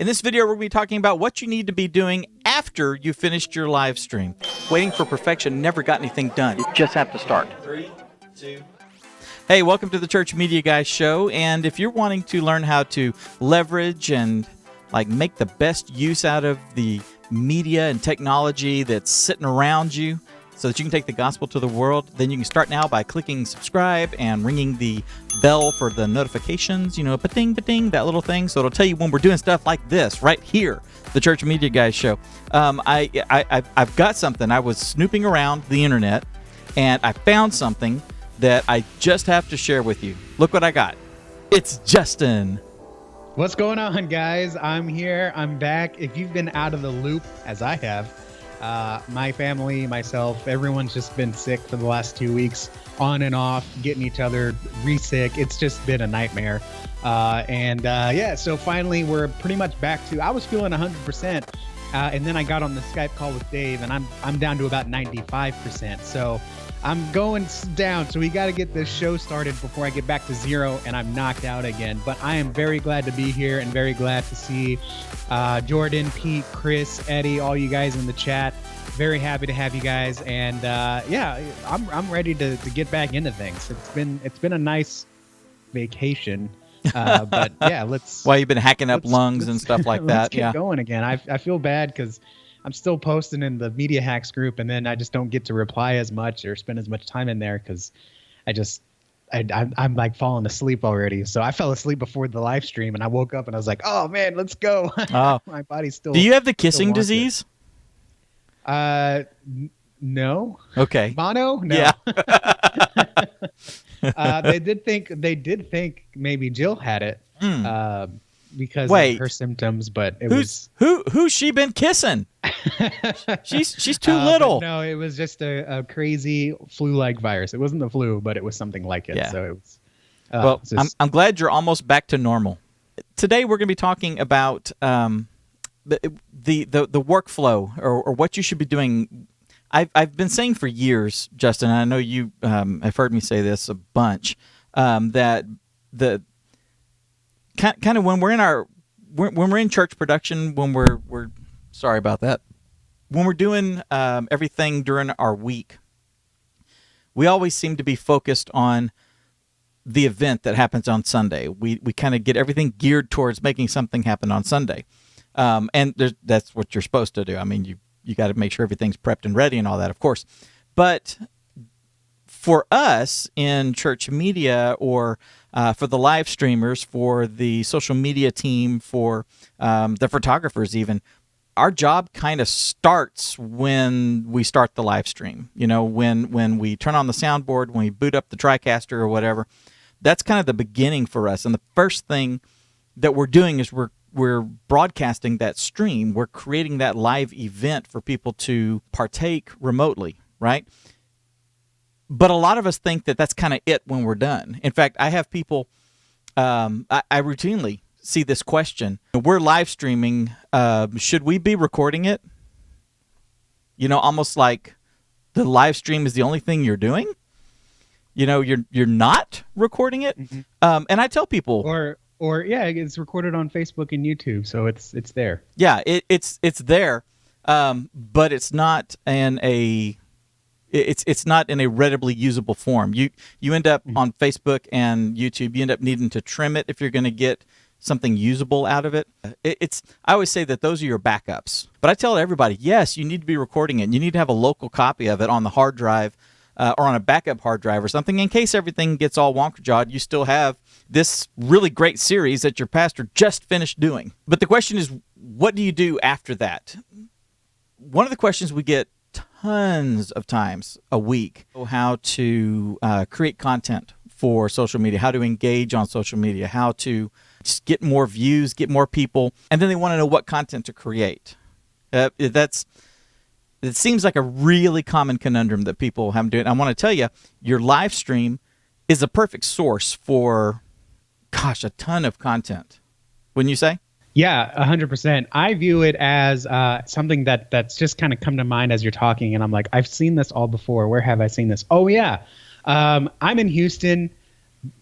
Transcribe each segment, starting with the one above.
In this video, we're going to be talking about what you need to be doing after you finished your live stream. Waiting for perfection never got anything done. You just have to start. 3, 2. Hey, welcome to the Church Media Guys show. And if you're wanting to learn how to leverage and make the best use out of the media and technology that's sitting around you so that you can take the gospel to the world, then you can start now by clicking subscribe and ringing the bell for the notifications, ba-ding, ba-ding, that little thing. So it'll tell you when we're doing stuff like this right here, the Church Media Guys show. I've got something. I was snooping around the internet, and I found something that I just have to share with you. Look what I got. It's Justin. What's going on, guys? I'm here. I'm back. If you've been out of the loop, as I have, my family, myself, everyone's just been sick for the last 2 weeks, on and off, getting each other re-sick. It's just been a nightmare. So finally we're pretty much back to, I was feeling 100%, and then I got on the Skype call with Dave, and I'm down to about 95%. So I'm going down, so we got to get this show started before I get back to zero and I'm knocked out again. But I am very glad to be here and very glad to see Jordan, Pete, Chris, Eddie, all you guys in the chat. Very happy to have you guys, and I'm ready to get back into things. It's been a nice vacation, but yeah, let's. Well, you've been hacking up lungs and stuff like that. Let's get going again. I feel bad because I'm still posting in the Media Hacks group, and then I just don't get to reply as much or spend as much time in there because I'm like falling asleep already. So I fell asleep before the live stream, and I woke up and I was like, "Oh man, let's go!" Oh. My body's still. Do you have the kissing disease? No. Okay. Mono? No. Yeah. They did think maybe Jill had it. Because of her symptoms, but who's she been kissing? she's too little. No, it was just a crazy flu-like virus. It wasn't the flu, but it was something like it. Yeah. So it was. I'm glad you're almost back to normal. Today we're going to be talking about the workflow or what you should be doing. I've been saying for years, Justin, and I know you have heard me say this a bunch, that the kind of when we're in church production, when we're sorry about that, when we're doing everything during our week, we always seem to be focused on the event that happens on Sunday. We kind of get everything geared towards making something happen on Sunday, and that's what you're supposed to do. I mean, you got to make sure everything's prepped and ready and all that, of course, but for us in church media, or for the live streamers, for the social media team, for the photographers even, our job kind of starts when we start the live stream. When we turn on the soundboard, when we boot up the TriCaster or whatever, that's kind of the beginning for us. And the first thing that we're doing is we're broadcasting that stream. We're creating that live event for people to partake remotely, right? But a lot of us think that that's kind of it when we're done. In fact, I have people, I routinely see this question. We're live streaming. Should we be recording it? Almost like the live stream is the only thing you're doing. You're not recording it. Mm-hmm. And I tell people. Or it's recorded on Facebook and YouTube, so it's there. Yeah, it's there, but it's not in a. It's not in a readily usable form. You end up on Facebook and YouTube. You end up needing to trim it if you're going to get something usable out of it. I always say that those are your backups. But I tell everybody, yes, you need to be recording it. You need to have a local copy of it on the hard drive or on a backup hard drive or something, in case everything gets all wonka-jawed. You still have this really great series that your pastor just finished doing. But the question is, what do you do after that? One of the questions we get tons of times a week, how to create content for social media, how to engage on social media, how to just get more views, get more people, and then they want to know what content to create. It seems like a really common conundrum that people have to do it. I want to tell you, your live stream is a perfect source for, a ton of content. Wouldn't you say? Yeah, 100%. I view it as something that's just kind of come to mind as you're talking, and I'm like, I've seen this all before. Where have I seen this? Oh, yeah. I'm in Houston.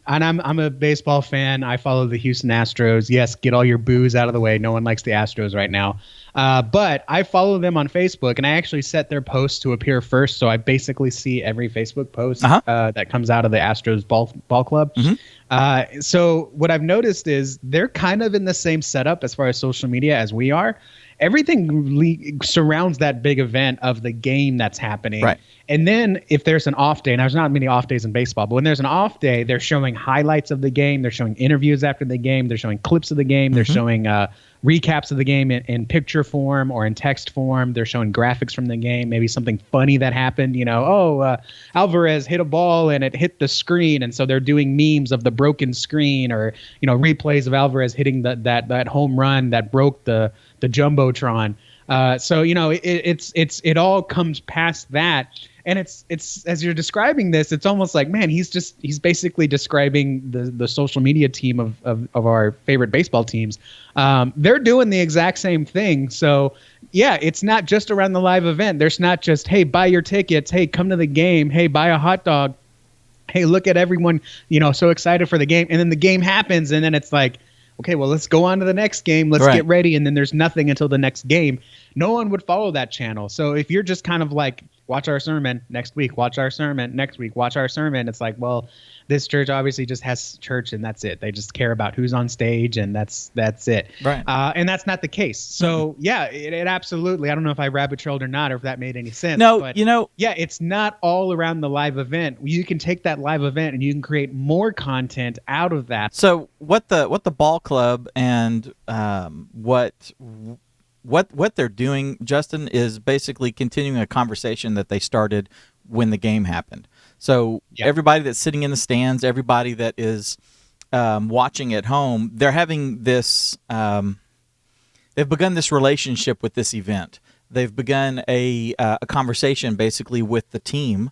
And I'm a baseball fan. I follow the Houston Astros. Yes, get all your boos out of the way. No one likes the Astros right now. But I follow them on Facebook, and I actually set their posts to appear first, so I basically see every Facebook post Uh-huh. that comes out of the Astros ball club. Mhm. So what I've noticed is they're kind of in the same setup as far as social media as we are. Everything surrounds that big event of the game that's happening. Right. And then if there's an off day, and there's not many off days in baseball, but when there's an off day, they're showing highlights of the game. They're showing interviews after the game. They're showing clips of the game. They're showing recaps of the game in picture form or in text form. They're showing graphics from the game, maybe something funny that happened. Alvarez hit a ball and it hit the screen. And so they're doing memes of the broken screen, or, replays of Alvarez hitting that home run that broke the Jumbotron. It all comes past that. And it's as you're describing this, it's almost like, man, he's basically describing the social media team of our favorite baseball teams. They're doing the exact same thing. So yeah, it's not just around the live event. There's not just, hey, buy your tickets. Hey, come to the game. Hey, buy a hot dog. Hey, look at everyone, so excited for the game. And then the game happens, and then it's like, okay, well, let's go on to the next game. Let's get ready. And then there's nothing until the next game. No one would follow that channel. So if you're just kind of like, watch our sermon next week, watch our sermon next week, watch our sermon, it's like, well, this church obviously just has church and that's it. They just care about who's on stage and that's it. Right. And that's not the case. So yeah, it absolutely, I don't know if I rabbit trailed or not, or if that made any sense. No, but yeah, it's not all around the live event. You can take that live event and you can create more content out of that. So what the ball club and what they're doing, Justin, is basically continuing a conversation that they started when the game happened. So everybody that's sitting in the stands, everybody that is watching at home, they're having this. They've begun this relationship with this event. They've begun a conversation basically with the team.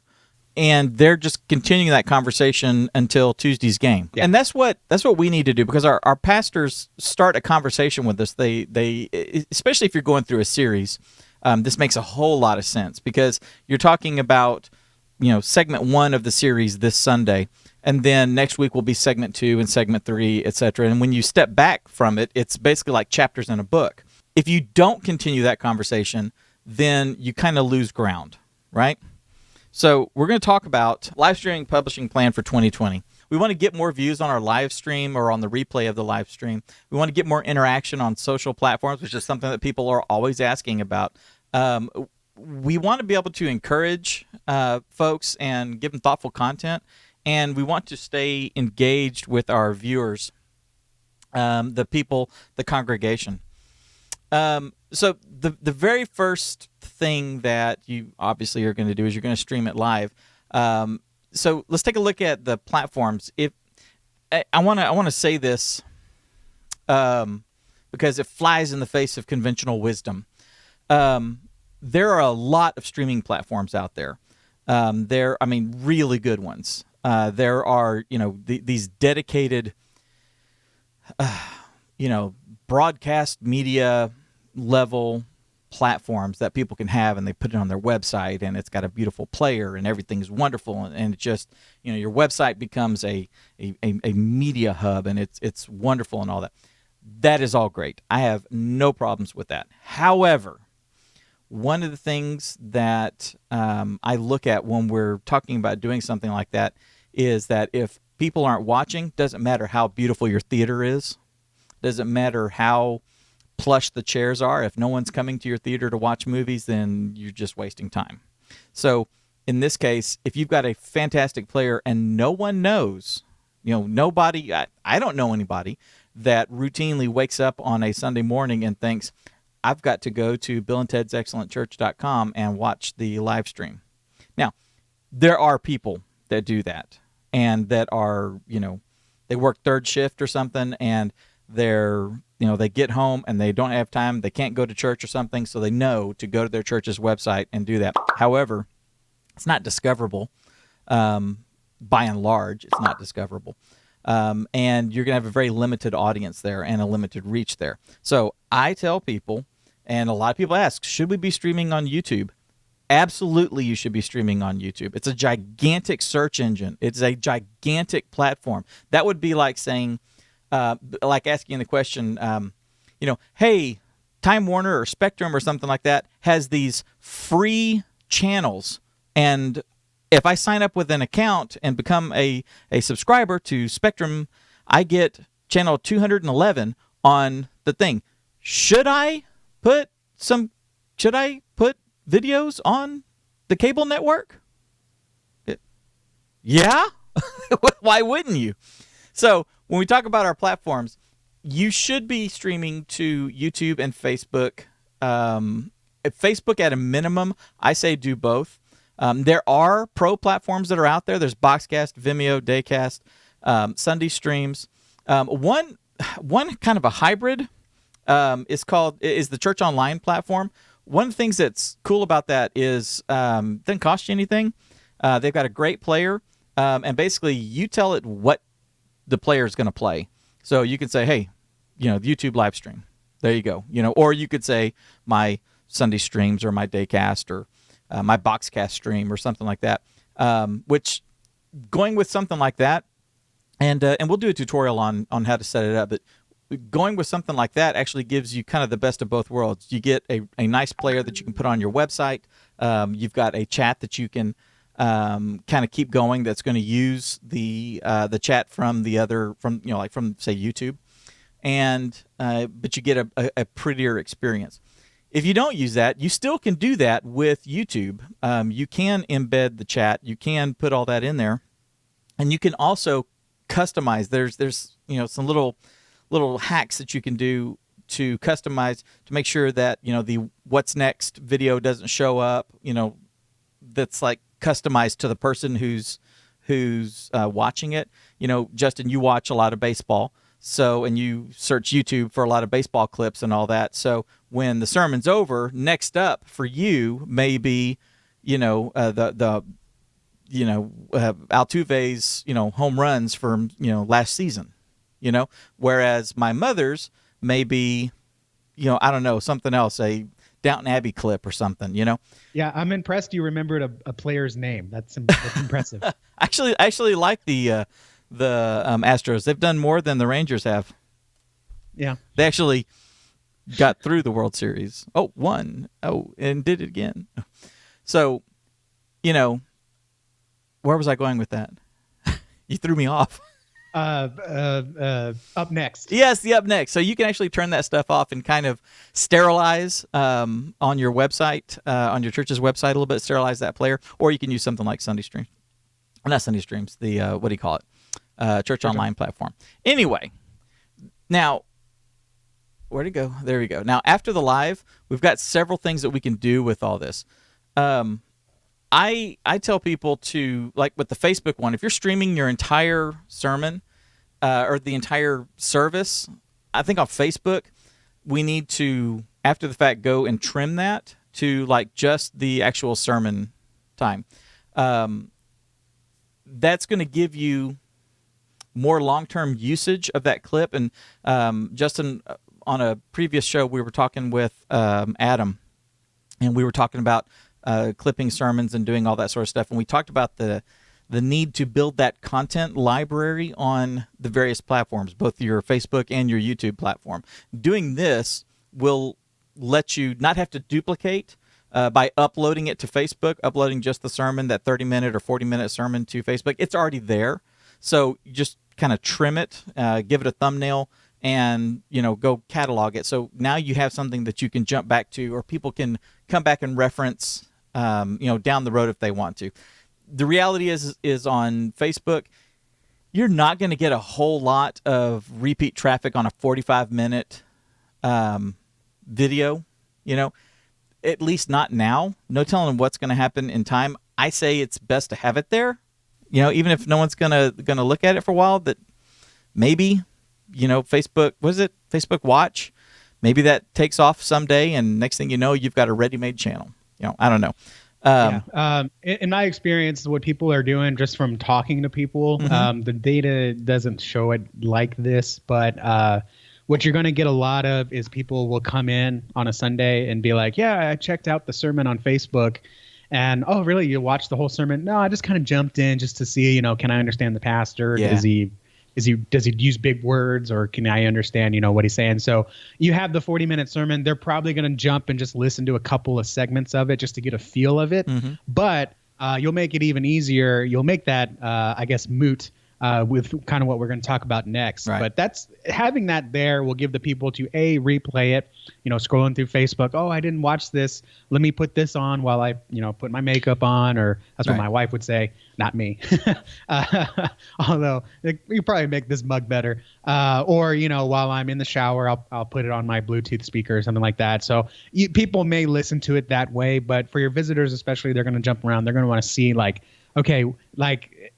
And they're just continuing that conversation until Tuesday's game. Yeah. And that's what we need to do, because our pastors start a conversation with us. They especially if you're going through a series, this makes a whole lot of sense, because you're talking about, segment 1 of the series this Sunday, and then next week will be segment 2 and segment 3, etc. And when you step back from it, it's basically like chapters in a book. If you don't continue that conversation, then you kind of lose ground, right? So we're going to talk about live streaming publishing plan for 2020. We want to get more views on our live stream or on the replay of the live stream. We want to get more interaction on social platforms, which is something that people are always asking about. We want to be able to encourage folks and give them thoughtful content, and we want to stay engaged with our viewers, the people, the congregation. So the very first thing that you obviously are going to do is you're going to stream it live. So let's take a look at the platforms. If I want to say this because it flies in the face of conventional wisdom. There are a lot of streaming platforms out there. Really good ones. There are these dedicated broadcast media level platforms that people can have, and they put it on their website, and it's got a beautiful player and everything's wonderful, and it just, your website becomes a media hub, and it's wonderful and all that. That is all great. I have no problems with that. However, one of the things that I look at when we're talking about doing something like that is that if people aren't watching, doesn't matter how beautiful your theater is, doesn't matter how plush the chairs are. If no one's coming to your theater to watch movies, then you're just wasting time. So in this case, if you've got a fantastic player and no one knows, nobody, I don't know anybody that routinely wakes up on a Sunday morning and thinks, I've got to go to BillandTed'sExcellentChurch.com and watch the live stream. Now, there are people that do that, and that are, they work third shift or something, and they get home and they don't have time. They can't go to church or something, so they know to go to their church's website and do that. However, it's not discoverable. By and large, it's not discoverable. And you're going to have a very limited audience there and a limited reach there. So I tell people, and a lot of people ask, should we be streaming on YouTube? Absolutely, you should be streaming on YouTube. It's a gigantic search engine. It's a gigantic platform. That would be like saying, like asking the question, hey, Time Warner or Spectrum or something like that has these free channels, and if I sign up with an account and become a subscriber to Spectrum, I get channel 211 on the thing. Should I put videos on the cable network? Yeah. Why wouldn't you? So when we talk about our platforms, you should be streaming to YouTube and Facebook. Facebook at a minimum, I say do both. There are pro platforms that are out there. There's Boxcast, Vimeo, Daycast, Sunday Streams. One kind of a hybrid is the Church Online platform. One of the things that's cool about that is it doesn't cost you anything. They've got a great player, and basically you tell it what the player is going to play. So you can say, hey, YouTube live stream. There you go. Or you could say my Sunday streams or my Daycast or my Boxcast stream or something like that. Which going with something like that, and we'll do a tutorial on how to set it up, but going with something like that actually gives you kind of the best of both worlds. You get a nice player that you can put on your website. You've got a chat that you can kind of keep going that's going to use the chat from from say YouTube, and but you get a prettier experience. If you don't use that, you still can do that with YouTube. You can embed the chat. You can put all that in there, and you can also customize. There's some little hacks that you can do to customize to make sure that the what's next video doesn't show up. That's like customized to the person who's watching it. Justin, you watch a lot of baseball, and you search YouTube for a lot of baseball clips and all that. So when the sermon's over, next up for you may be Altuve's home runs from last season. Whereas my mother's may be, I don't know, something else, a Downton Abbey clip or something, Yeah, I'm impressed you remembered a player's name. That's impressive. I actually like the Astros. They've done more than the Rangers have. Yeah. They actually got through the World Series. Oh, won. Oh, and did it again. So, where was I going with that? You threw me off. Up next. Yes, the up next. So you can actually turn that stuff off and kind of sterilize on your website, on your church's website a little bit, sterilize that player. Or you can use something like Sunday Streams. Not Sunday Streams, the, what do you call it? Church Online platform. Anyway, now, where'd it go? There we go. Now, after the live, we've got several things that we can do with all this. I tell people to, like with the Facebook one, if you're streaming your entire sermon or the entire service, I think on Facebook, we need to, after the fact, go and trim that to like just the actual sermon time. That's going to give you more long-term usage of that clip. And Justin, on a previous show, we were talking with Adam, and we were talking about clipping sermons and doing all that sort of stuff. And we talked about the need to build that content library on the various platforms, both your Facebook and your YouTube platform. Doing this will let you not have to duplicate by uploading it to Facebook, uploading just the sermon, that 30-minute or 40-minute sermon to Facebook. It's already there. So you just kind of trim it, give it a thumbnail, and go catalog it. So now you have something that you can jump back to, or people can come back and reference down the road if they want to. The reality is on Facebook, you're not going to get a whole lot of repeat traffic on a 45-minute video, at least not now. No telling what's going to happen in time. I say it's best to have it there, even if no one's going to look at it for a while, that maybe, Facebook, Facebook Watch, maybe that takes off someday, and next thing you know, you've got a ready-made channel. I don't know. In my experience, what people are doing, just from talking to people, the data doesn't show it like this, but what you're going to get a lot of is people will come in on a Sunday and be like, yeah, I checked out the sermon on Facebook, And oh, really? You watched the whole sermon? No, I just kind of jumped in just to see, can I understand the pastor? Yeah. Does he use big words, or can I understand, what he's saying? So you have the 40-minute sermon. They're probably going to jump and just listen to a couple of segments of it just to get a feel of it. Mm-hmm. But you'll make it even easier. You'll make that, I guess, moot with kind of what we're going to talk about next. Right. But that's having that there will give the people to replay it, scrolling through Facebook. Oh, I didn't watch this. Let me put this on while I, put my makeup on, or that's what my wife would say, not me. Although you probably make this mug better. Or, while I'm in the shower, I'll put it on my Bluetooth speaker or something like that. So people may listen to it that way, but for your visitors, especially, they're going to jump around. They're going to want to see okay,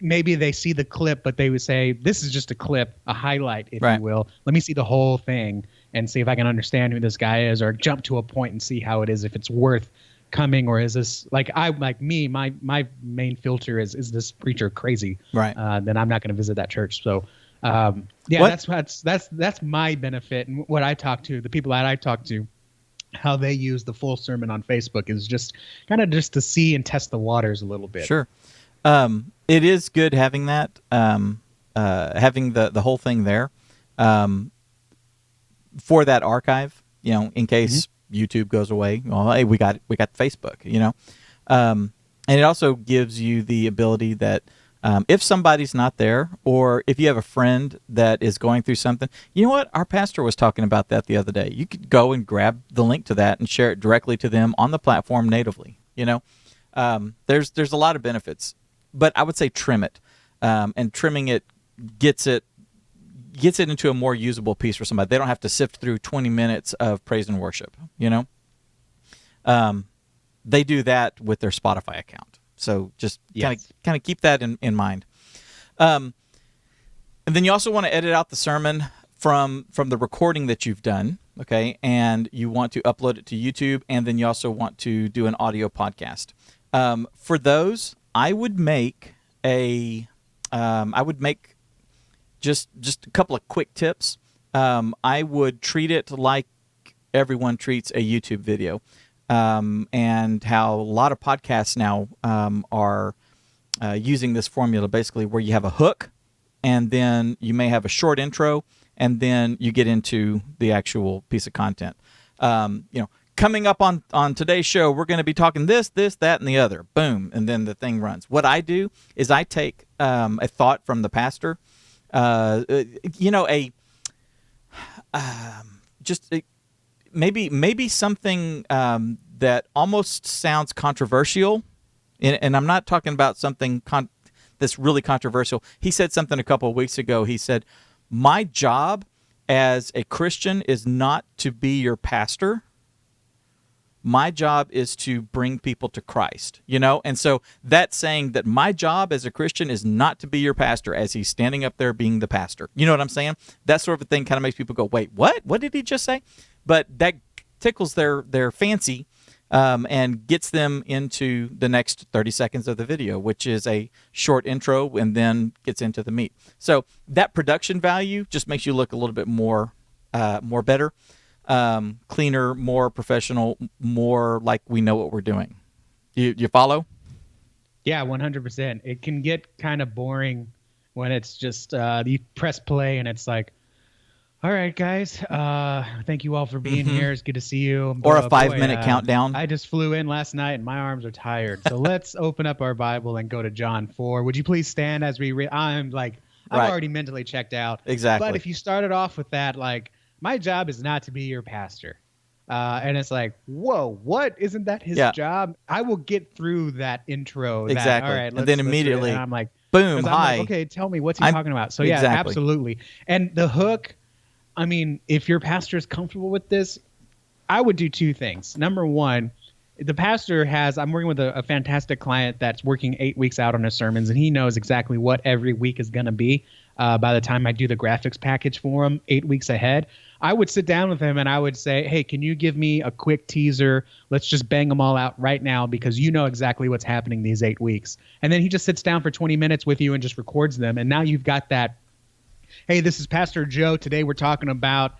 maybe they see the clip, but they would say, this is just a clip, a highlight, if you will. Let me see the whole thing and see if I can understand who this guy is, or jump to a point and see how it is, if it's worth coming, or is this my main filter is this preacher crazy? Right. Then I'm not going to visit that church. So that's my benefit. And what I talk to, the people that I talk to, how they use the full sermon on Facebook is just kind of just to see and test the waters a little bit. Sure. It is good having that, having the whole thing there, for that archive, in case YouTube goes away. Well, hey, we got Facebook, and it also gives you the ability that, if somebody's not there, or if you have a friend that is going through something, you know what? Our pastor was talking about that the other day. You could go and grab the link to that and share it directly to them on the platform natively. There's a lot of benefits. But I would say trim it, and trimming it gets it into a more usable piece for somebody. They don't have to sift through 20 minutes of praise and worship. They do that with their Spotify account. So just kind of keep that in mind. And then you also want to edit out the sermon from the recording that you've done. Okay, and you want to upload it to YouTube, and then you also want to do an audio podcast. For those, I would make just a couple of quick tips. I would treat it like everyone treats a YouTube video, and how a lot of podcasts now are using this formula, basically, where you have a hook, and then you may have a short intro, and then you get into the actual piece of content. Coming up on today's show, we're going to be talking this, that, and the other. Boom, and then the thing runs. What I do is I take a thought from the pastor, maybe something that almost sounds controversial, and I'm not talking about something that's really controversial. He said something a couple of weeks ago. He said, "My job as a Christian is not to be your pastor. My job is to bring people to Christ," And so that's saying that my job as a Christian is not to be your pastor, as he's standing up there being the pastor. You know what I'm saying? That sort of a thing kind of makes people go, wait, what? What did he just say? But that tickles their fancy, and gets them into the next 30 seconds of the video, which is a short intro, and then gets into the meat. So that production value just makes you look a little bit more better. Cleaner, more professional, more like we know what we're doing. You follow? Yeah, 100%. It can get kind of boring when it's just you press play and it's like, all right, guys, thank you all for being here. It's good to see you. Or a 5-minute countdown. I just flew in last night and my arms are tired. So let's open up our Bible and go to John 4. Would you please stand as we read? I'm already mentally checked out. Exactly. But if you started off with that, my job is not to be your pastor. And it's like, whoa, what? Isn't that his job? I will get through that intro. Exactly. All right, and then immediately, and I'm like, boom, hi. Okay, tell me, what's he talking about? So yeah, exactly. Absolutely. And the hook, I mean, if your pastor is comfortable with this, I would do two things. Number one, the pastor I'm working with a fantastic client that's working 8 weeks out on his sermons, and he knows exactly what every week is going to be. By the time I do the graphics package for him 8 weeks ahead, I would sit down with him and I would say, hey, can you give me a quick teaser? Let's just bang them all out right now, because you know exactly what's happening these 8 weeks. And then he just sits down for 20 minutes with you and just records them. And now you've got that, hey, this is Pastor Joe. Today we're talking about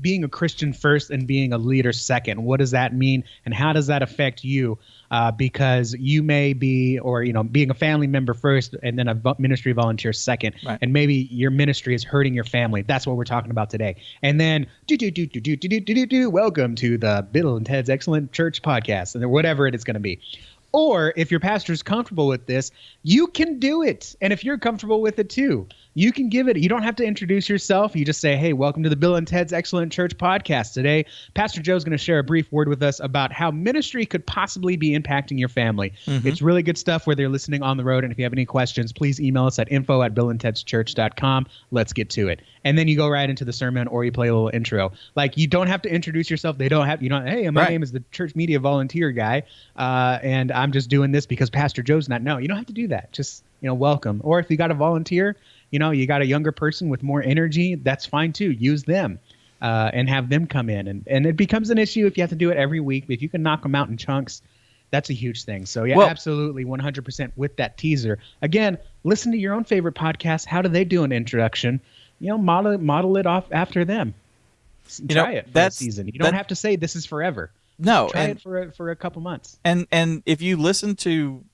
being a Christian first and being a leader second. What does that mean, and how does that affect you? Because you may be, or being a family member first and then a ministry volunteer second, Right. and maybe your ministry is hurting your family. That's what we're talking about today. And then welcome to the Bill and Ted's Excellent Church podcast, and whatever it is going to be. Or if your pastor is comfortable with this, you can do it. And if you're comfortable with it too, you can give it. You don't have to introduce yourself. You just say, hey, welcome to the Bill and Ted's Excellent Church podcast. Today, Pastor Joe's going to share a brief word with us about how ministry could possibly be impacting your family. Mm-hmm. It's really good stuff whether you're listening on the road. And if you have any questions, please email us at info@billandtedschurch.com. Let's get to it. And then you go right into the sermon, or you play a little intro. Like, you don't have to introduce yourself. Hey, my name is the church media volunteer guy, and I'm just doing this because Pastor Joe's not. No, you don't have to do that. Just, welcome. Or if you got a volunteer, you got a younger person with more energy, that's fine too. Use them and have them come in. And it becomes an issue if you have to do it every week. But if you can knock them out in chunks, that's a huge thing. So, yeah, absolutely 100% with that teaser. Again, listen to your own favorite podcast. How do they do an introduction? Model it off after them. Try it for a season. You don't have to say this is forever. No, try it for a couple months. And if you listen to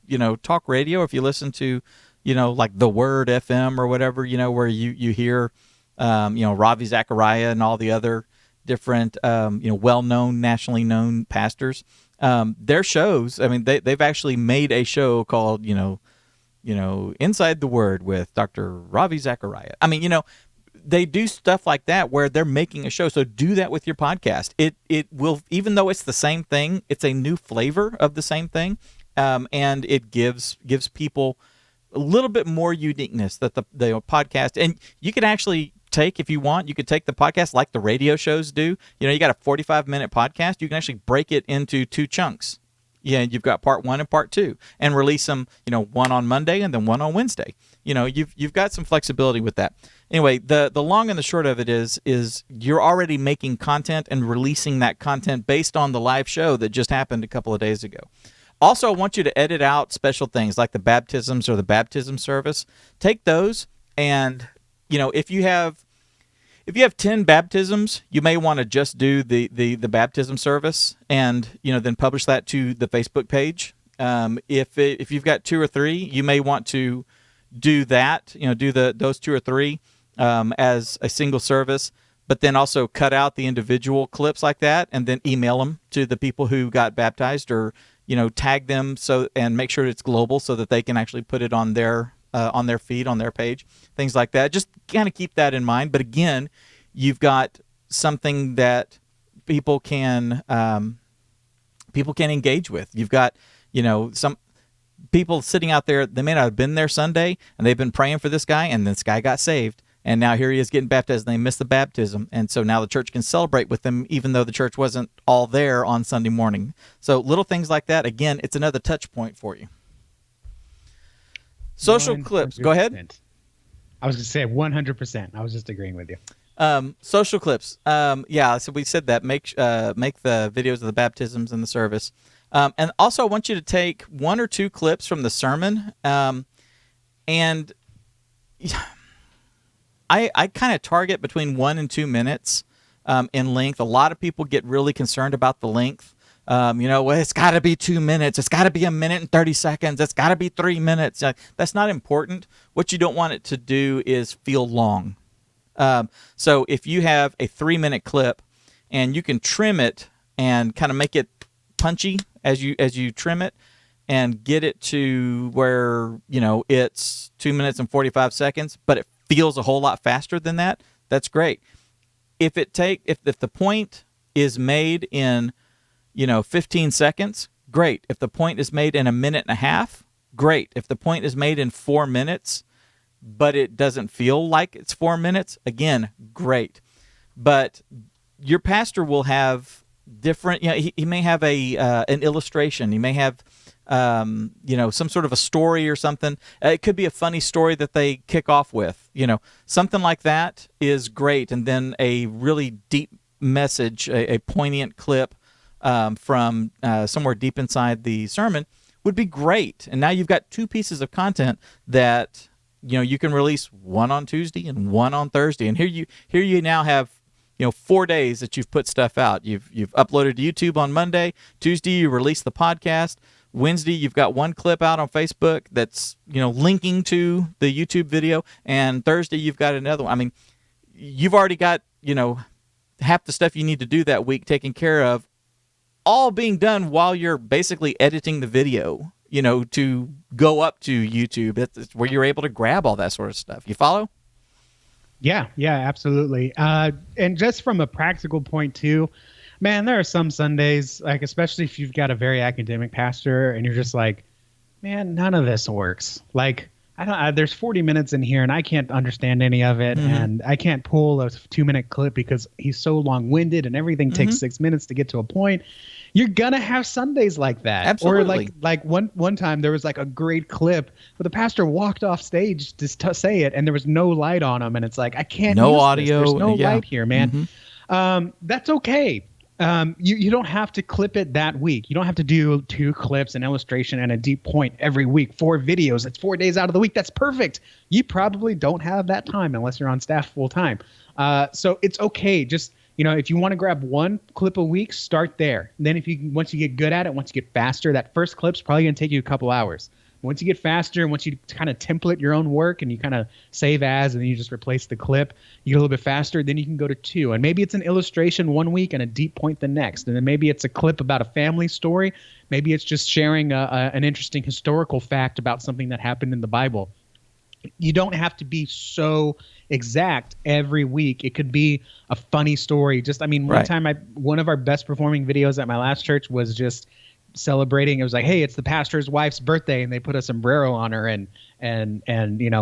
talk radio, if you listen to like the Word FM or whatever, where you hear Ravi Zachariah and all the other different well-known, nationally known pastors, their shows. I mean, they've actually made a show called Inside the Word with Dr. Ravi Zachariah. I mean, they do stuff like that where they're making a show. So do that with your podcast. It will, even though it's the same thing, it's a new flavor of the same thing, and it gives people a little bit more uniqueness that the podcast. And you could actually take, if you want, you could take the podcast like the radio shows do. You got a 45-minute podcast. You can actually break it into two chunks. Yeah, you've got part 1 and part 2, and release them, one on Monday and then one on Wednesday. You've got some flexibility with that. Anyway, the long and the short of it is you're already making content and releasing that content based on the live show that just happened a couple of days ago. Also, I want you to edit out special things like the baptisms or the baptism service. Take those, and if you have 10 baptisms, you may want to just do the baptism service, and then publish that to the Facebook page. If you've got 2 or 3, you may want to do that. Do those 2 or 3 as a single service, but then also cut out the individual clips like that, and then email them to the people who got baptized, or tag them and make sure it's global so that they can actually put it on their feed, on their page, things like that. Just kind of keep that in mind. But again, you've got something that people can engage with. You've got some people sitting out there. They may not have been there Sunday, and they've been praying for this guy, and this guy got saved, and now here he is getting baptized, and they missed the baptism, and so now the church can celebrate with them, even though the church wasn't all there on Sunday morning. So little things like that. Again, it's another touch point for you. Social clips. Go ahead. I was going to say 100%. I was just agreeing with you. Social clips. Yeah, so we said that. Make the videos of the baptisms and the service. And also I want you to take 1 or 2 clips from the sermon. And I kind of target between 1 and 2 minutes in length. A lot of people get really concerned about the length. It's got to be 2 minutes. It's got to be 1 minute and 30 seconds. It's got to be 3 minutes. That's not important. What you don't want it to do is feel long. So if you have a 3-minute clip and you can trim it and kind of make it punchy as you trim it and get it to where, it's 2 minutes and 45 seconds, but it feels a whole lot faster than that, that's great. If the point is made in 15 seconds, great. If the point is made in 1.5 minutes, great. If the point is made in 4 minutes, but it doesn't feel like it's 4 minutes, again, great. But your pastor will have different, he may have an illustration. He may have, some sort of a story or something. It could be a funny story that they kick off with, something like that is great. And then a really deep message, a poignant clip from somewhere deep inside the sermon would be great. And now you've got 2 pieces of content that you can release, one on Tuesday and one on Thursday. And here you now have 4 days that you've put stuff out. You've uploaded to YouTube on Monday. Tuesday you release the podcast. Wednesday you've got one clip out on Facebook that's linking to the YouTube video, and Thursday you've got another one. I mean, you've already got half the stuff you need to do that week taken care of, all being done while you're basically editing the video, to go up to YouTube. That's where you're able to grab all that sort of stuff. You follow? Yeah, absolutely. And just from a practical point too, man, there are some Sundays, like especially if you've got a very academic pastor and you're just like, man, none of this works. Like, there's 40 minutes in here and I can't understand any of it. And I can't pull a 2-minute clip because he's so long-winded and everything takes 6 minutes to get to a point. You're gonna have Sundays like that. Absolutely. Or like one time there was like a great clip where the pastor walked off stage to say it and there was no light on him, and it's like, I can't no use audio. This. There's no light here, man. That's okay. You don't have to clip it that week. You don't have to do 2 clips, an illustration, and a deep point every week. 4 videos. That's 4 days out of the week. That's perfect. You probably don't have that time unless you're on staff full time. So it's okay. Just, if you want to grab 1 clip a week, start there. And then once you get good at it, once you get faster, that first clip's probably going to take you a couple hours. Once you get faster, once you kind of template your own work and you kind of save as, and then you just replace the clip, you get a little bit faster, then you can go to 2. And maybe it's an illustration one week and a deep point the next. And then maybe it's a clip about a family story. Maybe it's just sharing an interesting historical fact about something that happened in the Bible. You don't have to be so exact every week. It could be a funny story. One time one of our best performing videos at my last church was just celebrating. It was like, hey, it's the pastor's wife's birthday, and they put a sombrero on her, and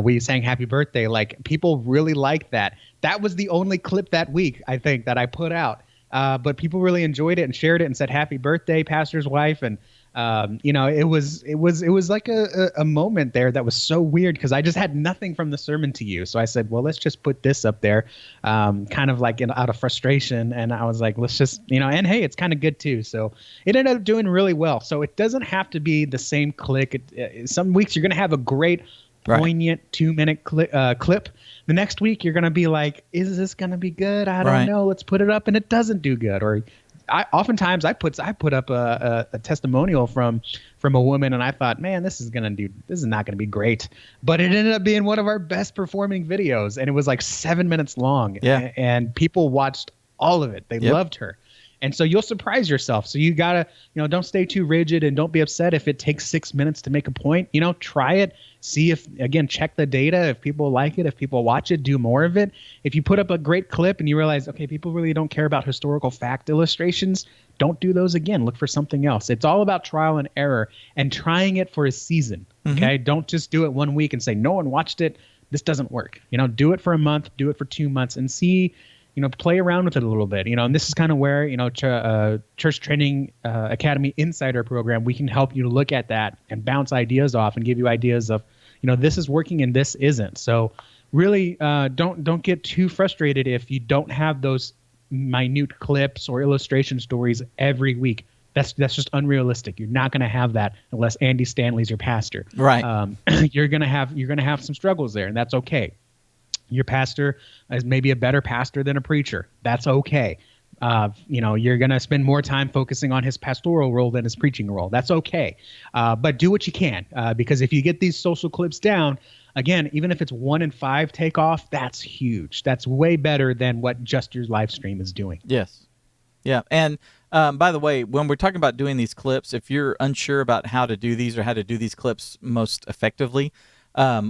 we sang happy birthday. Like, people really liked that. That was the only clip that week, I think, that I put out. But people really enjoyed it and shared it and said happy birthday, pastor's wife. And it was like a moment there that was so weird because I just had nothing from the sermon to use. So I said, well, let's just put this up there, kind of like out of frustration. And I was like, let's just, and hey, it's kind of good too. So it ended up doing really well. So it doesn't have to be the same click. Some weeks you're going to have a great poignant 2-minute clip. The next week you're going to be like, is this going to be good? I don't know. Let's put it up. And it doesn't do good. Or oftentimes I put up a testimonial from a woman, and I thought, man, this is not gonna be great. But it ended up being one of our best performing videos, and it was like 7 minutes long. Yeah. And people watched all of it. They loved her. And so you'll surprise yourself. So you gotta, don't stay too rigid, and don't be upset if it takes 6 minutes to make a point. Try it. See check the data. If people like it, if people watch it, do more of it. If you put up a great clip and you realize, okay, people really don't care about historical fact illustrations, don't do those again. Look for something else. It's all about trial and error and trying it for a season. Okay. Don't just do it 1 week and say, no one watched it. This doesn't work. Do it for a month, do it for 2 months, and see, play around with it a little bit, and this is kind of where, Church Training Academy Insider Program, we can help you to look at that and bounce ideas off and give you ideas of, this is working and this isn't. So really, don't get too frustrated if you don't have those minute clips or illustration stories every week. That's just unrealistic. You're not going to have that unless Andy Stanley's your pastor. Right. You're going to have some struggles there, and that's okay. Your pastor is maybe a better pastor than a preacher. That's okay. You're going to spend more time focusing on his pastoral role than his preaching role. That's okay. But do what you can, because if you get these social clips down, again, even if it's 1 in 5 take off, that's huge. That's way better than what just your live stream is doing. Yes. Yeah. And by the way, when we're talking about doing these clips, if you're unsure about how to do these or how to do these clips most effectively,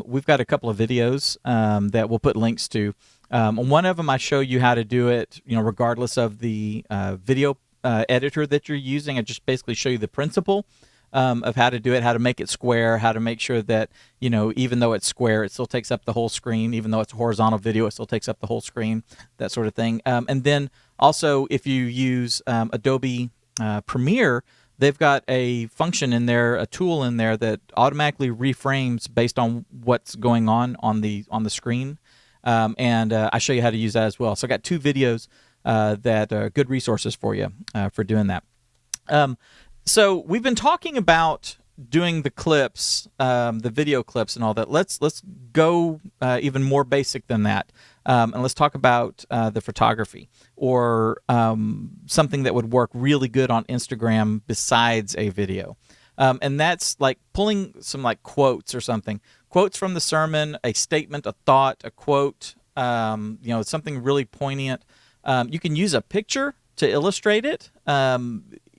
we've got a couple of videos that we'll put links to. One of them, I show you how to do it, regardless of the video editor that you're using. I just basically show you the principle of how to do it, how to make it square, how to make sure that, even though it's square, it still takes up the whole screen. Even though it's a horizontal video, it still takes up the whole screen, that sort of thing. And then also, if you use Adobe Premiere, they've got a function in there, a tool in there that automatically reframes based on what's going on the screen, and I show you how to use that as well. So I got 2 videos that are good resources for you for doing that. So we've been talking about doing the clips, the video clips and all that, let's go even more basic than that, and let's talk about the photography, or something that would work really good on Instagram besides a video. And that's like pulling some like quotes or something, quotes from the sermon, a statement, a thought, a quote, something really poignant. You can use a picture to illustrate it.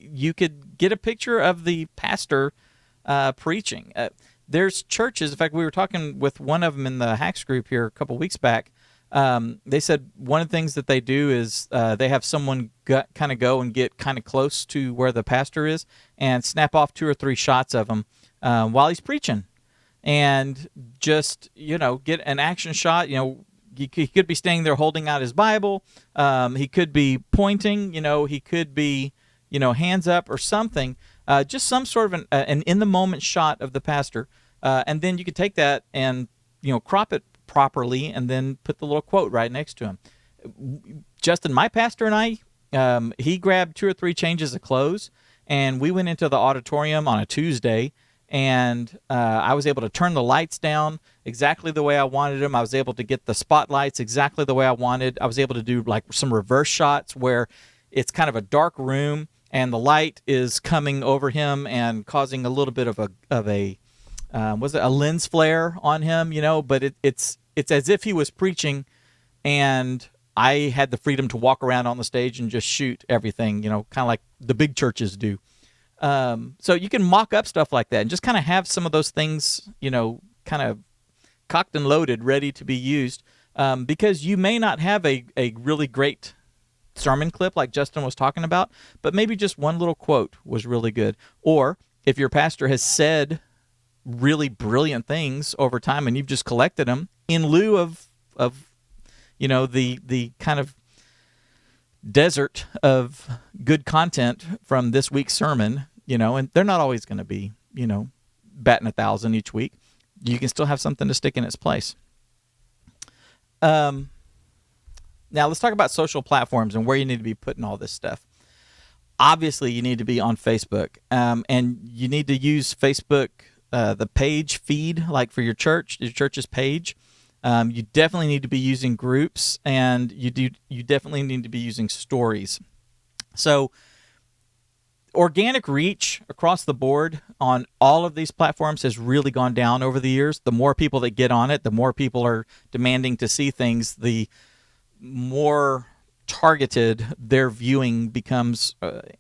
You could get a picture of the pastor preaching. There's churches. In fact, we were talking with one of them in the Hacks group here a couple weeks back. They said one of the things that they do is they have someone kind of go and get kind of close to where the pastor is and snap off 2 or 3 shots of him while he's preaching, and just get an action shot. He could be standing there holding out his Bible. He could be pointing. He could be hands up or something. Just some sort of an in the moment shot of the pastor, and then you could take that and crop it properly, and then put the little quote right next to him. Justin, my pastor, and I, he grabbed 2 or 3 changes of clothes, and we went into the auditorium on a Tuesday, and I was able to turn the lights down exactly the way I wanted them. I was able to get the spotlights exactly the way I wanted. I was able to do like some reverse shots where it's kind of a dark room, and the light is coming over him and causing a little bit of a was it a lens flare on him, but it's as if he was preaching, and I had the freedom to walk around on the stage and just shoot everything, kind of like the big churches do. So you can mock up stuff like that and just kind of have some of those things, kind of cocked and loaded, ready to be used, because you may not have a really great sermon clip like Justin was talking about, but maybe just one little quote was really good. Or if your pastor has said really brilliant things over time and you've just collected them in lieu of the kind of desert of good content from this week's sermon, and they're not always going to be, batting 1,000 each week. You can still have something to stick in its place. Now let's talk about social platforms and where you need to be putting all this stuff. Obviously, you need to be on Facebook, and you need to use Facebook, the page feed, like for your church's page. You definitely need to be using groups, and you definitely need to be using stories. So organic reach across the board on all of these platforms has really gone down over the years. The more people that get on it, the more people are demanding to see things, the more targeted their viewing becomes,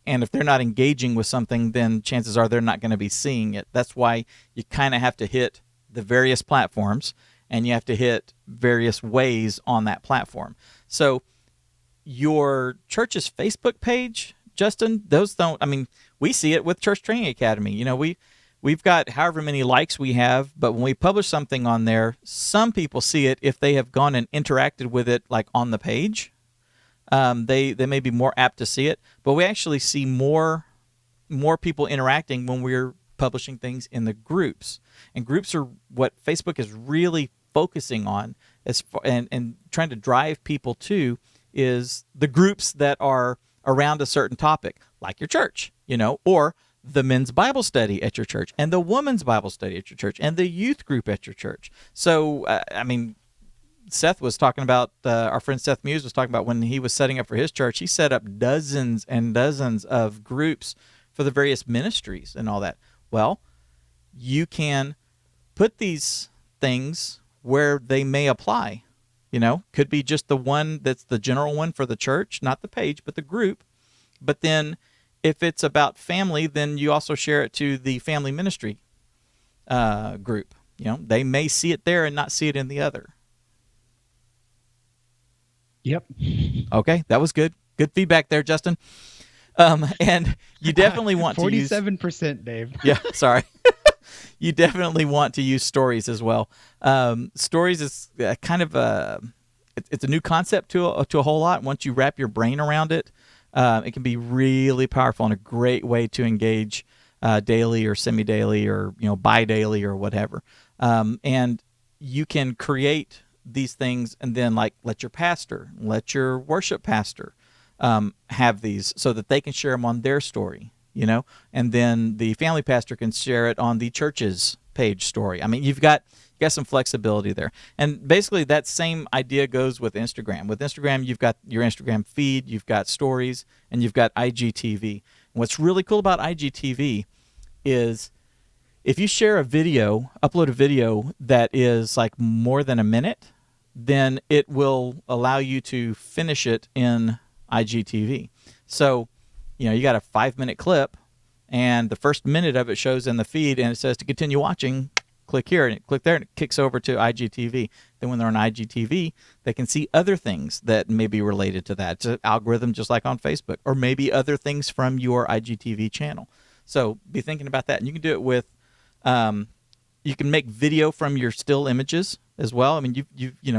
and if they're not engaging with something, then chances are they're not going to be seeing it. That's why you kind of have to hit the various platforms, and you have to hit various ways on that platform. So your church's Facebook page, Justin, we see it with Church Training Academy. We've got however many likes we have, but when we publish something on there, some people see it if they have gone and interacted with it like on the page. They may be more apt to see it, but we actually see more people interacting when we're publishing things in the groups. And groups are what Facebook is really focusing on and trying to drive people to, is the groups that are around a certain topic, like your church, or the men's Bible study at your church, and the women's Bible study at your church, and the youth group at your church. So, Seth was talking about, our friend Seth Muse was talking about when he was setting up for his church, he set up dozens and dozens of groups for the various ministries and all that. Well, you can put these things where they may apply. Could be just the one that's the general one for the church, not the page, but the group. But then if it's about family, then you also share it to the family ministry group. They may see it there and not see it in the other. Yep. Okay, that was good. Good feedback there, Justin. And you definitely want to use 47%, Dave. Yeah, sorry. You definitely want to use stories as well. Stories is kind of it's a new concept to a whole lot. Once you wrap your brain around it, it can be really powerful and a great way to engage daily or semi-daily or bi-daily or whatever. And you can create these things and then let your worship pastor have these so that they can share them on their story. and then the family pastor can share it on the church's page story. I mean, you've got some flexibility there. And basically that same idea goes with Instagram. With Instagram, you've got your Instagram feed, you've got stories, and you've got IGTV. And what's really cool about IGTV is if you share a video, upload a video that is like more than a minute, then it will allow you to finish it in IGTV. So, you got a 5-minute clip, and the first minute of it shows in the feed, and it says to continue watching, click here, and click there, and it kicks over to IGTV. Then when they're on IGTV, they can see other things that may be related to that. It's an algorithm just like on Facebook, or maybe other things from your IGTV channel. So be thinking about that. And you can do it with, you can make video from your still images as well. I mean,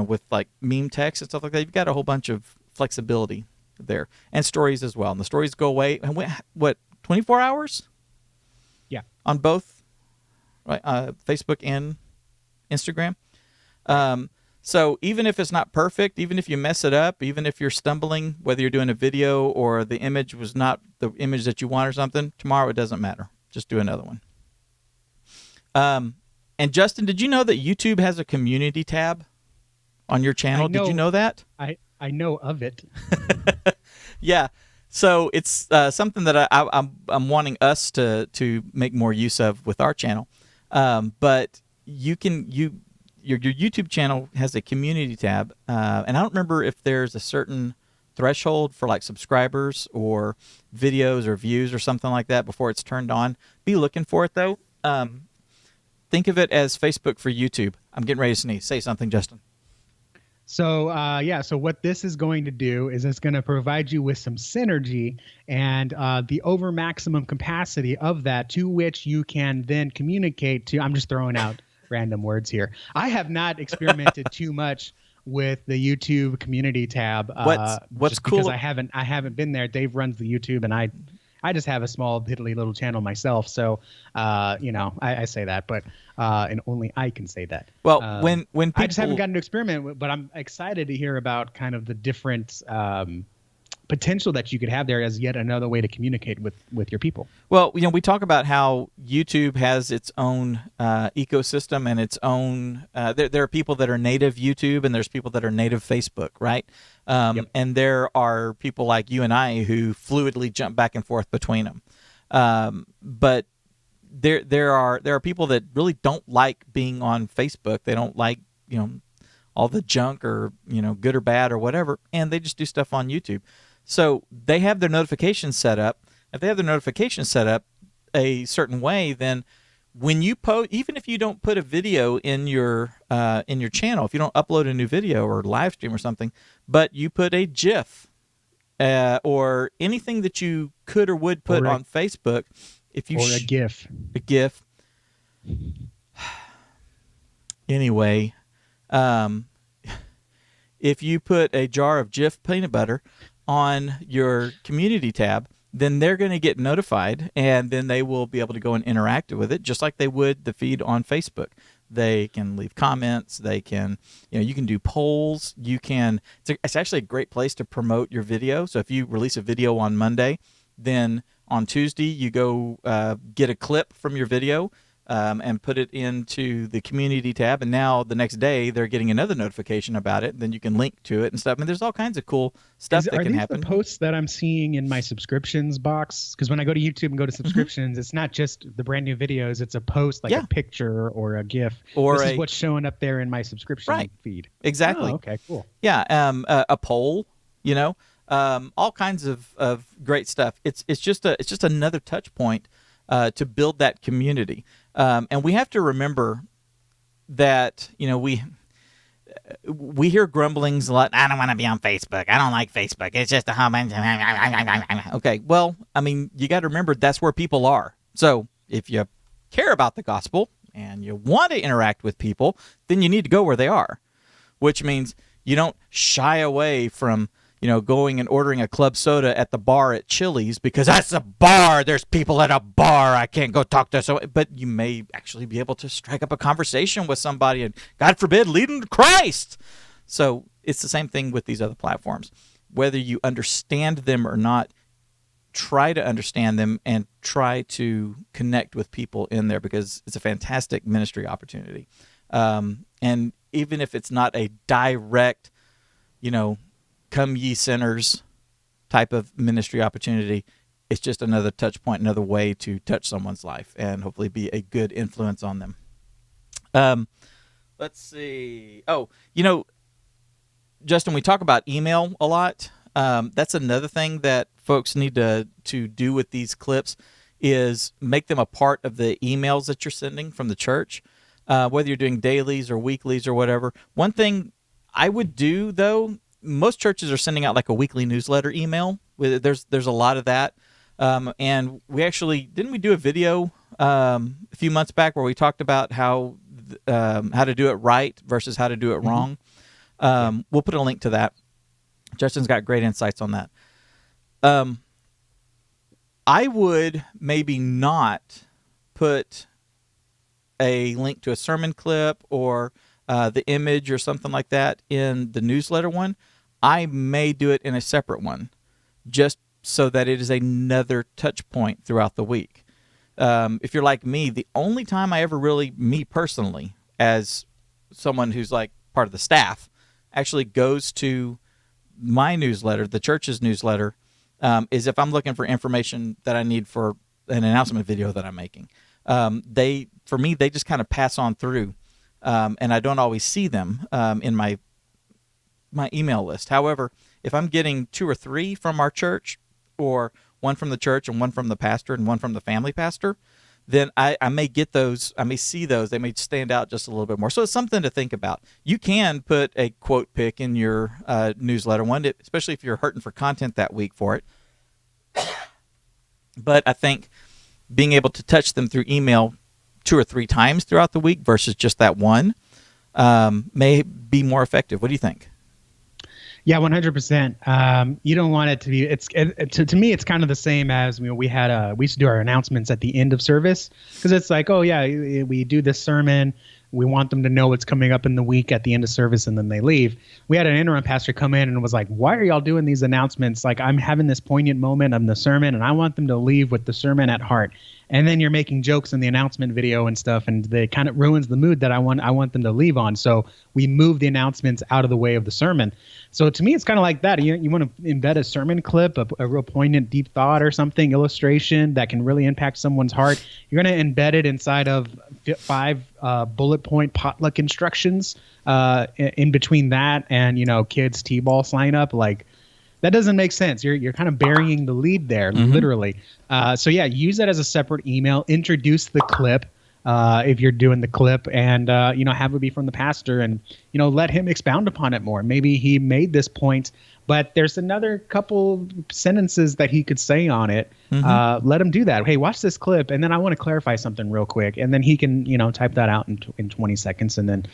with like meme text and stuff like that, you've got a whole bunch of flexibility there. And stories as well. And the stories go away, what, 24 hours? Yeah. On both? Right, Facebook and Instagram. So even if it's not perfect, even if you mess it up, even if you're stumbling, whether you're doing a video or the image was not the image that you want or something, tomorrow it doesn't matter. Just do another one. And Justin, did you know that YouTube has a community tab on your channel? Did you know that? I know of it. Yeah. So it's something that I'm wanting us to make more use of with our channel. But your YouTube channel has a community tab, and I don't remember if there's a certain threshold for like subscribers or videos or views or something like that before it's turned on. Be looking for it though. Think of it as Facebook for YouTube. I'm getting ready to sneeze. Say something, Justin. So so what this is going to do is it's going to provide you with some synergy and the over maximum capacity of that, to which you can then communicate to. I'm just throwing out random words here. I have not experimented too much with the YouTube community tab. What's cool? Because I haven't been there. Dave runs the YouTube, and I just have a small piddly little channel myself. So I say that, but and only I can say that. Well, when people, I just haven't gotten to experiment with, but I'm excited to hear about kind of the different potential that you could have there as yet another way to communicate with your people. Well, we talk about how YouTube has its own ecosystem and its own. There are people that are native YouTube, and there's people that are native Facebook, right? Yep. And there are people like you and I who fluidly jump back and forth between them. But there are people that really don't like being on Facebook. They don't like all the junk or good or bad or whatever, and they just do stuff on YouTube. So they have their notifications set up. If they have their notifications set up a certain way, then when you post, even if you don't put a video in your channel, if you don't upload a new video or live stream or something, but you put a GIF or anything that you could or would put on Facebook, if you a GIF, anyway, if you put a jar of Jif peanut butter on your community tab, then they're going to get notified, and then they will be able to go and interact with it just like they would the feed on Facebook. They can leave comments. They can, you can do polls. It's actually a great place to promote your video. So if you release a video on Monday, then on Tuesday you go get a clip from your video and put it into the community tab, and now the next day they're getting another notification about it. Then you can link to it and stuff. And there's all kinds of cool stuff that can happen. Are these the posts that I'm seeing in my subscriptions box? Because when I go to YouTube and go to subscriptions, it's not just the brand new videos. It's a post like a picture or a GIF. This is what's showing up there in my subscription feed. Exactly. Oh, okay, cool. Yeah, a poll. All kinds of great stuff. It's just another touch point to build that community. And we have to remember that, we hear grumblings a lot. I don't want to be on Facebook. I don't like Facebook. It's just a hum. Okay, well, you got to remember that's where people are. So if you care about the gospel and you want to interact with people, then you need to go where they are, which means you don't shy away from going and ordering a club soda at the bar at Chili's because that's a bar. There's people at a bar. I can't go talk to someone. But you may actually be able to strike up a conversation with somebody and, God forbid, lead them to Christ. So it's the same thing with these other platforms. Whether you understand them or not, try to understand them and try to connect with people in there, because it's a fantastic ministry opportunity. And even if it's not a direct, come ye sinners type of ministry opportunity, it's just another touch point, another way to touch someone's life and hopefully be a good influence on them. Let's see. Oh, Justin, we talk about email a lot. That's another thing that folks need to do with these clips, is make them a part of the emails that you're sending from the church, whether you're doing dailies or weeklies or whatever. One thing I would do, though, most churches are sending out like a weekly newsletter email. There's a lot of that. And we actually, didn't we do a video a few months back where we talked about how to do it right versus how to do it wrong? We'll put a link to that. Justin's got great insights on that. I would maybe not put a link to a sermon clip or the image or something like that in the newsletter one. I may do it in a separate one, just so that it is another touch point throughout the week. If you're like me, the only time I ever really, me personally, as someone who's like part of the staff, actually goes to my newsletter, the church's newsletter, is if I'm looking for information that I need for an announcement video that I'm making. For me, they just kind of pass on through, and I don't always see them in my email list. However, if I'm getting 2 or 3 from our church, or one from the church and one from the pastor and one from the family pastor, then I may get those. I may see those. They may stand out just a little bit more. So it's something to think about. You can put a quote pick in your newsletter one, especially if you're hurting for content that week for it. But I think being able to touch them through email 2 or 3 times throughout the week versus just that one may be more effective. What do you think? Yeah, 100%. You don't want it to be. To me, it's kind of the same as we used to do our announcements at the end of service, because it's like, oh yeah, we do this sermon. We want them to know what's coming up in the week at the end of service, and then they leave. We had an interim pastor come in and was like, why are y'all doing these announcements? Like, I'm having this poignant moment of the sermon, and I want them to leave with the sermon at heart. And then you're making jokes in the announcement video and stuff, and they kind of ruins the mood that I want them to leave on. So we move the announcements out of the way of the sermon. So to me, it's kind of like that. You want to embed a sermon clip, a real poignant, deep thought or something, illustration that can really impact someone's heart. You're going to embed it inside of 5 bullet point potluck instructions in between that and, kids T-ball sign up. Like, that doesn't make sense. You're kind of burying the lead there, literally. So yeah, use that as a separate email. Introduce the clip if you're doing the clip, and have it be from the pastor, and let him expound upon it more. Maybe he made this point, but there's another couple sentences that he could say on it. Let him do that. Hey, watch this clip, and then I want to clarify something real quick, and then he can type that out in 20 seconds, and then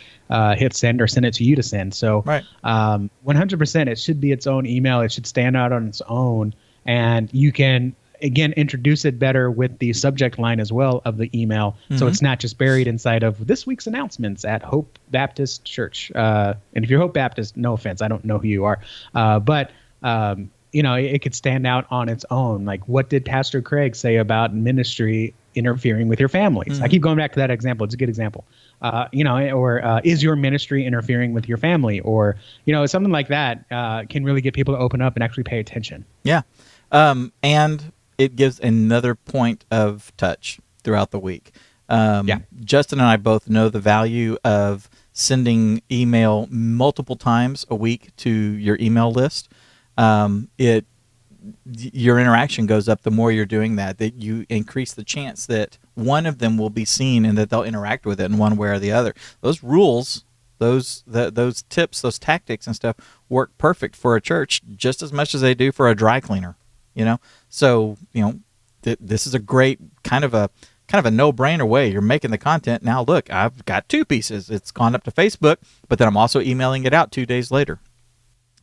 hit send or send it to you to send. So right. 100%, it should be its own email. It should stand out on its own, and you can again introduce it better with the subject line as well of the email, so it's not just buried inside of this week's announcements at Hope Baptist Church. And if you're Hope Baptist, no offense, I don't know who you are, but it could stand out on its own. Like, what did Pastor Craig say about ministry interfering with your families? I keep going back to that example. It's a good example. Or is your ministry interfering with your family? Or something like that can really get people to open up and actually pay attention. Yeah, and it gives another point of touch throughout the week. Justin and I both know the value of sending email multiple times a week to your email list. Your interaction goes up the more you're doing that you increase the chance that one of them will be seen and that they'll interact with it in one way or the other. Those rules, those tips, those tactics and stuff work perfect for a church just as much as they do for a dry cleaner. So this is a great kind of a no-brainer way. You're making the content. Now look, I've got 2 pieces. It's gone up to Facebook, but then I'm also emailing it out 2 days later.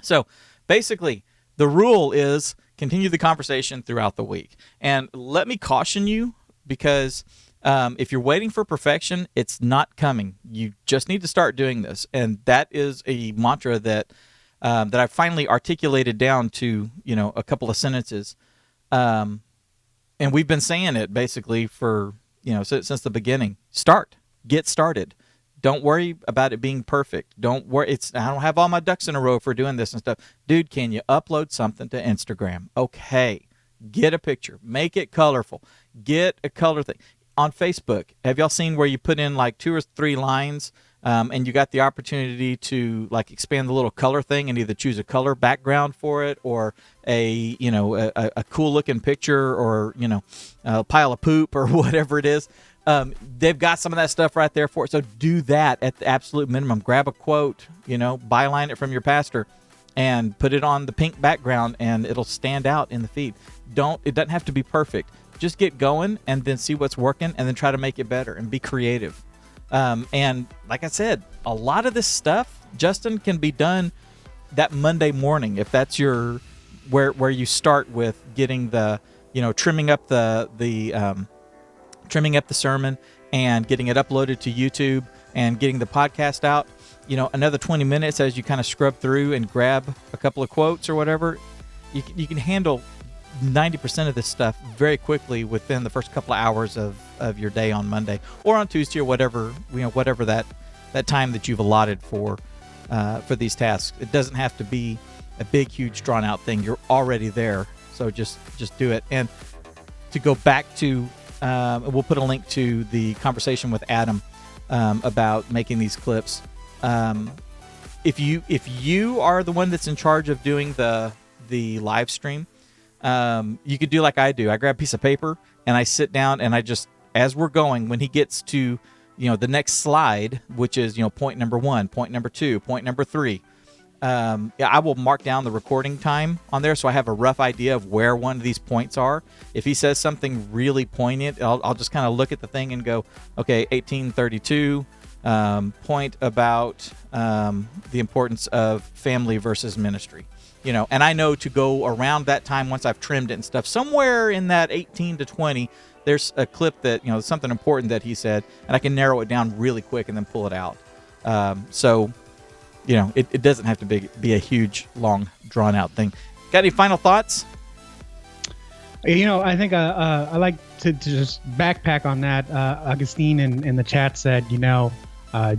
So basically, the rule is continue the conversation throughout the week. And let me caution you, because if you're waiting for perfection, it's not coming. You just need to start doing this. And that is a mantra that I finally articulated down to a couple of sentences. And we've been saying it basically for, since the beginning. Get started. Don't worry about it being perfect. Don't worry. I don't have all my ducks in a row for doing this and stuff. Dude, can you upload something to Instagram? Okay. Get a picture. Make it colorful. Get a color thing. On Facebook, have y'all seen where you put in like 2 or 3 lines, and you got the opportunity to like expand the little color thing and either choose a color background for it or a cool looking picture or a pile of poop or whatever it is. They've got some of that stuff right there for it. So do that at the absolute minimum. Grab a quote, byline it from your pastor, and put it on the pink background, and it'll stand out in the feed. It doesn't have to be perfect. Just get going and then see what's working and then try to make it better and be creative. And like I said, a lot of this stuff, Justin, can be done that Monday morning if that's your where you start with getting the trimming up the sermon and getting it uploaded to YouTube and getting the podcast out. Another 20 minutes as you kind of scrub through and grab a couple of quotes or whatever. You can handle 90% of this stuff very quickly within the first couple of hours of your day on Monday or on Tuesday or whatever that time that you've allotted for these tasks. It doesn't have to be a big, huge, drawn out thing. You're already there, so just do it. And to go back to, we'll put a link to the conversation with Adam about making these clips. If you are the one that's in charge of doing the live stream, you could do like I do. I grab a piece of paper and I sit down and I just, as we're going, when he gets to, the next slide, which is, point number 1, point number 2, point number 3, I will mark down the recording time on there so I have a rough idea of where one of these points are. If he says something really poignant, I'll just kind of look at the thing and go, okay, 1832, point about the importance of family versus ministry. And I know to go around that time once I've trimmed it and stuff, somewhere in that 18 to 20, there's a clip that, something important that he said, and I can narrow it down really quick and then pull it out. So, it doesn't have to be a huge, long, drawn-out thing. Got any final thoughts? I think I like to just backpack on that. Augustine in the chat said,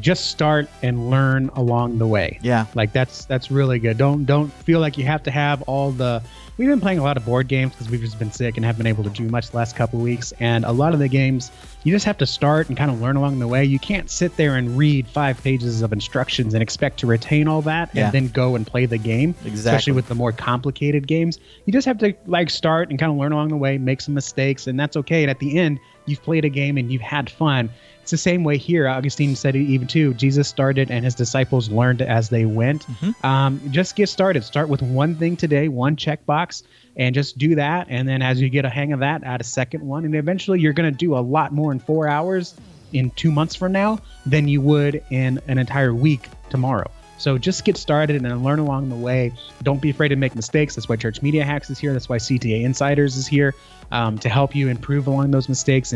just start and learn along the way. Yeah. Like that's really good. Don't feel like you have to have all the. We've been playing a lot of board games because we've just been sick and haven't been able to do much the last couple of weeks. And a lot of the games, you just have to start and kind of learn along the way. You can't sit there and read 5 pages of instructions and expect to retain all that and then go and play the game. Exactly. Especially with the more complicated games. You just have to start and kind of learn along the way, make some mistakes, and that's okay. And at the end, you've played a game and you've had fun. It's the same way here. Augustine said it even too. Jesus started and his disciples learned as they went. Mm-hmm. Just get started. Start with one thing today, one checkbox, and just do that. And then as you get a hang of that, add a second one. And eventually you're going to do a lot more in 4 hours in 2 months from now than you would in an entire week tomorrow. So just get started and then learn along the way. Don't be afraid to make mistakes. That's why Church Media Hacks is here. That's why CTA Insiders is here to help you improve along those mistakes.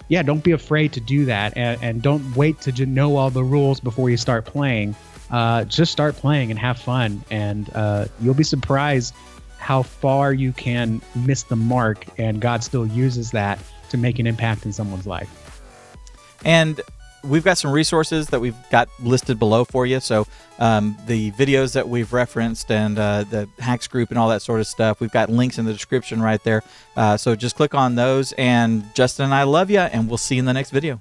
Yeah, don't be afraid to do that, and don't wait to know all the rules before you start playing. Just start playing and have fun, and you'll be surprised how far you can miss the mark, and God still uses that to make an impact in someone's life. And we've got some resources that we've got listed below for you. So the videos that we've referenced and the Hacks group and all that sort of stuff, we've got links in the description right there. So just click on those. And Justin and I love you, and we'll see you in the next video.